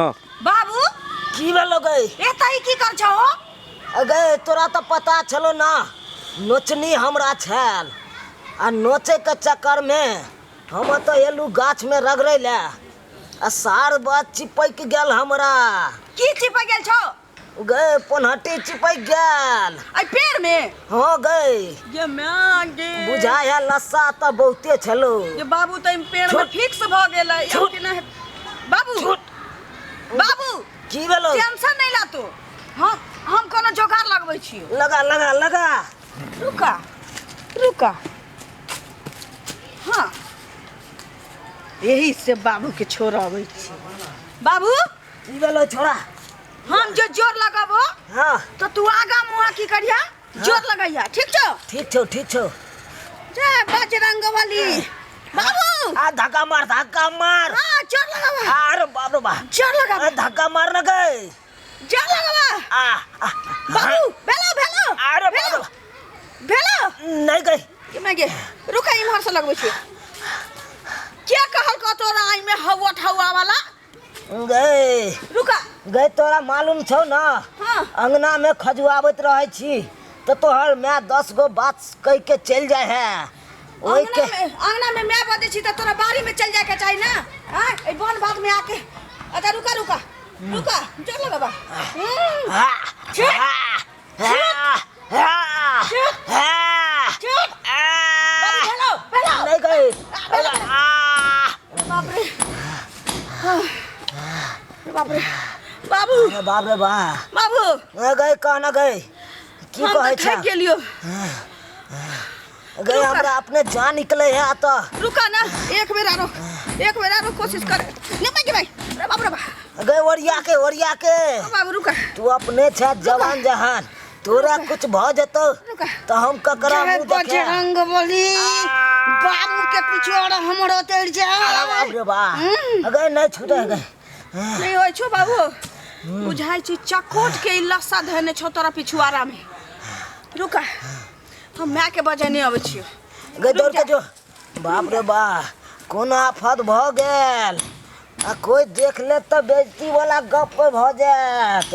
बाबू की भेलो गई एतई की कर छो? अगे तोरा तो पता चलो ना नोचनी हमरा छल आ नोचे के चक्कर में हम तो एलू गाछ में रगड़े ले आ सार बात चिपक गेल हमरा। की चिपक गेल छो? गए पनहटी चिपक गेल। आई पेड़ में? हाँ गए ये मैं गे बुझाया लस्सा तो बहुते छलो। ये बाबू तो पेड़ में फिक्स भ गेल है। छूट। बाबू बाबू की भेलो? टेंशन नहीं ला तू। हाँ हम कोनो जोगाड़ लगबै छियो। लगा लगा लगा। रुका रुका। हाँ यही से बाबू के छोड़ा अबै छी। बाबू की भेलो छोड़ा? हम जो जोर लगाबो हाँ तो तू आगा मुआ की करिया जोर लगाइया। ठीक छो? ठीक छो ठीक छो। जय बजरंगबली। बाबू आ धक्का मार हाँ जोर लगावा। अरे बाप रे बाप जोर लगावा धक्का मार न गए। जोर लगावा। बाबू भेलो भेलो अरे भेलो बाप भेलो नहीं गई। कि मैं गे रुका इमहर से लगबै छी। क्या कहल को तोरा आई में हवा ठवा वाला? गए रुका गए तोरा मालूम छौ ना? हाँ अंगना में खजुआवत रहे छी तो तोहर मैं 10 गो बात कह के चल जाए है। ओई के अंगना में मैं बदे छी त तोरा बाड़ी में चल जाए के चाहिए ना। हां ए बन बात में आके अच्छा रुका रुका रुका जोर लगाबा। भेलो भेलो नहीं गई। बाप रे बाप रे बाबू बाप रे बा बाबू गए कहना गए की हम कहे तो छ? खाई गेलियो। गए हमरा अपने जान निकले है तो रुका ना एक बेर आरो कोशिश कर। नहीं भाई भाई अरे बाप रे बाप। गए ओरिया के बाबू रुका तू अपने छ जवान जहान तोरा कुछ भ जतो रुका। तो हम ककरा मुंह देखे। बजरंगबली बाबू के पिछोड़ हमरो तेड़ जा। बाप रे बा गए नहीं छूटे गए। नहीं होय छो बाबू बुझाई छी चकोट के लस्सा धने छो तोरा पिछुआरा में। रुका हम मैं के बजे नहीं आवे छियो। गए दौड़ के जो बाप रे बा कोन आफत भ गेल आ कोई देख ले तो बेइज्जती वाला गप भ जात।